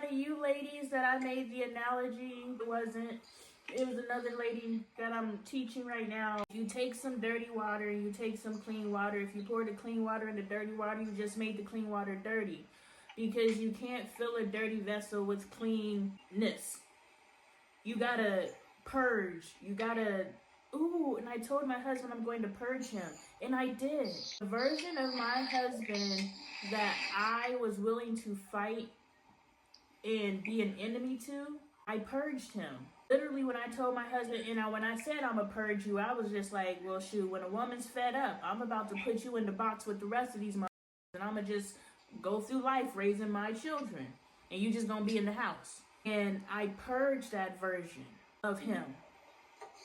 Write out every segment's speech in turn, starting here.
of you ladies that I made the analogy. It wasn't. It was another lady that I'm teaching right now. You take some dirty water, you take some clean water. If you pour the clean water into dirty water, you just made the clean water dirty. Because you can't fill a dirty vessel with cleanness. You gotta purge. You gotta, and I told my husband I'm going to purge him. And I did. The version of my husband that I was willing to fight and be an enemy to, I purged him. Literally, when I told my husband, when I said I'm gonna purge you, I was just like, well, shoot, when a woman's fed up, I'm about to put you in the box with the rest of these motherfuckers, and I'm gonna just go through life raising my children, and you just gonna be in the house. And I purged that version of him,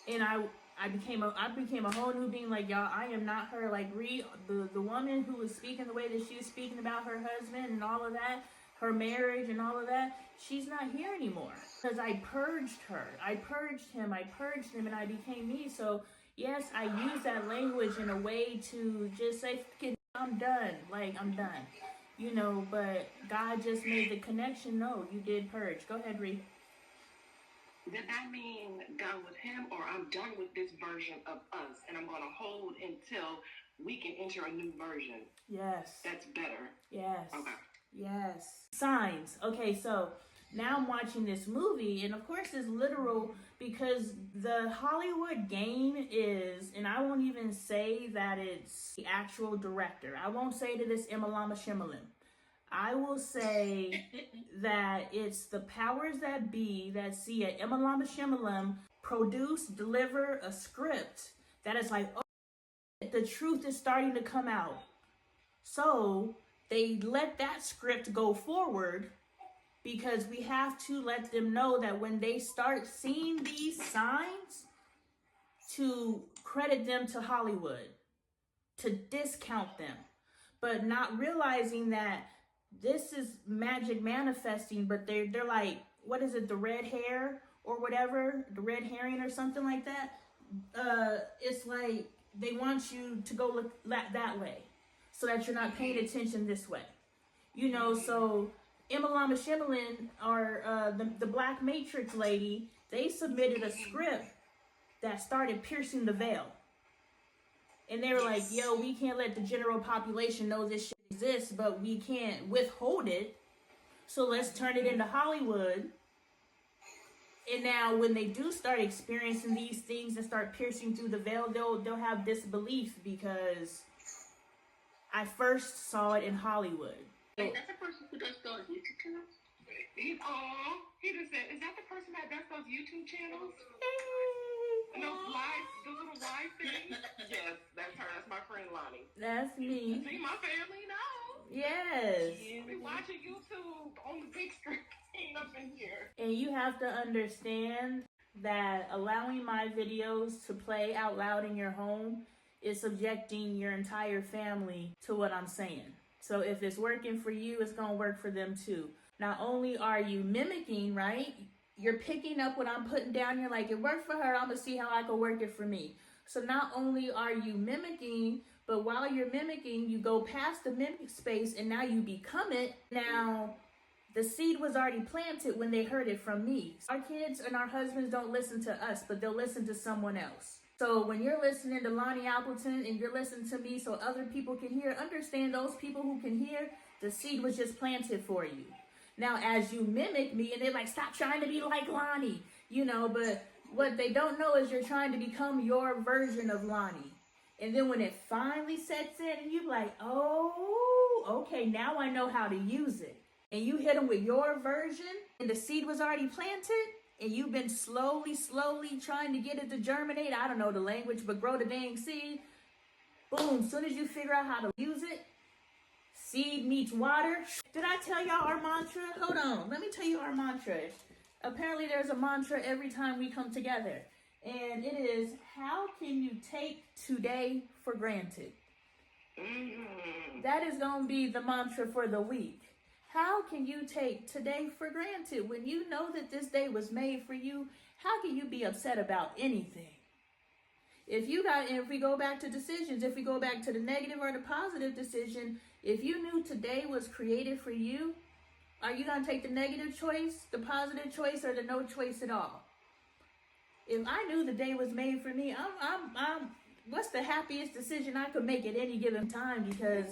and I became a whole new being. Like, y'all, I am not her. Like, the woman who was speaking the way that she was speaking about her husband and all of that, her marriage and all of that, she's not here anymore. Because I purged her. I purged him, and I became me. So, yes, I use that language in a way to just say, I'm done. Like, I'm done. You know, but God just made the connection. No, you did purge. Go ahead, Ree. Did that mean done with him, or I'm done with this version of us, and I'm going to hold until we can enter a new version? Yes. That's better. Yes. Okay. Yes. Signs. Okay, so now I'm watching this movie, and of course it's literal because the Hollywood game is, and I won't even say that it's the actual director. I won't say that it's Imalama Shimmerlin. I will say that it's the powers that be that see a Imalama Shimmerlin produce, deliver a script that is like, oh, the truth is starting to come out. So they let that script go forward because we have to let them know that when they start seeing these signs, to credit them to Hollywood, to discount them, but not realizing that this is magic manifesting, but they're like, what is it, the red hair or whatever, the red herring or something like that. It's like they want you to go look that way so that you're not paying attention this way. You know, so Imalama Shimmerlin or the Black Matrix lady, they submitted a script that started piercing the veil. And they were like, yo, we can't let the general population know this shit exists, but we can't withhold it. So let's turn it into Hollywood. And now when they do start experiencing these things and start piercing through the veil, they'll have disbelief because I first saw it in Hollywood. Wait, that's the person who does those YouTube channels? He just said, is that the person that does those YouTube channels? And those live, the little live things? Yes, that's her. That's my friend Lonnie. That's me. See, my family knows. Yes. We watching YouTube on the big screen up in here. And you have to understand that allowing my videos to play out loud in your home is subjecting your entire family to what I'm saying. So if it's working for you, it's going to work for them too. Not only are you mimicking, right? You're picking up what I'm putting down. You're like, it worked for her. I'm going to see how I can work it for me. So not only are you mimicking, but while you're mimicking, you go past the mimic space and now you become it. Now, the seed was already planted when they heard it from me. Our kids and our husbands don't listen to us, but they'll listen to someone else. So when you're listening to LoneeAppleton and you're listening to me so other people can hear, understand those people who can hear, the seed was just planted for you. Now, as you mimic me, and they're like, stop trying to be like Lonnie, you know, but what they don't know is you're trying to become your version of Lonnie. And then when it finally sets in and you're like, oh, okay, now I know how to use it. And you hit them with your version and the seed was already planted and you've been slowly trying to get it to germinate. I don't know the language, but grow the dang seed. Boom, as soon as you figure out how to use it, seed meets water. Did I tell y'all our mantra? Hold on, let me tell you our mantra. Apparently there's a mantra every time we come together. And it is, how can you take today for granted? That is going to be the mantra for the week. How can you take today for granted when you know that this day was made for you? How can you be upset about anything? If we go back to decisions, if we go back to the negative or the positive decision, if you knew today was created for you, Are you gonna take the negative choice, the positive choice, or the no choice at all? If I knew the day was made for me, I'm what's the happiest decision I could make at any given time? Because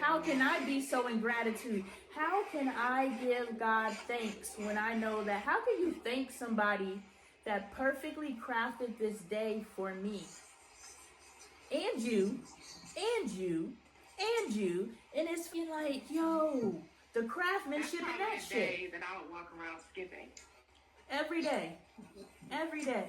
how can I be so in gratitude? How can I give God thanks when I know that? How can you thank somebody that perfectly crafted this day for me? And you, and you, and you, and it's been like, yo, the craftsmanship in that shit. Day that I would walk around skipping. Every day. Every day.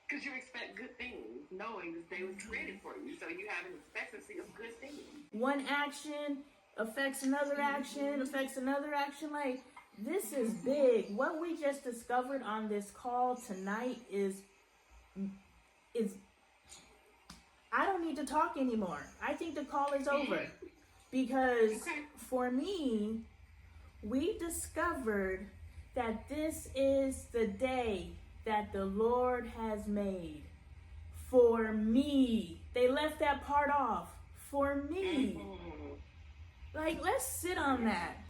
Because you expect good things, knowing this day was created for you. So you have an expectancy of good things. One action affects another action, affects another action. Like, this is big. What we just discovered on this call tonight is I don't need to talk anymore. I think the call is over. Because for me, we discovered that this is the day that the Lord has made for me. They left that part off. For me. Like, let's sit on that.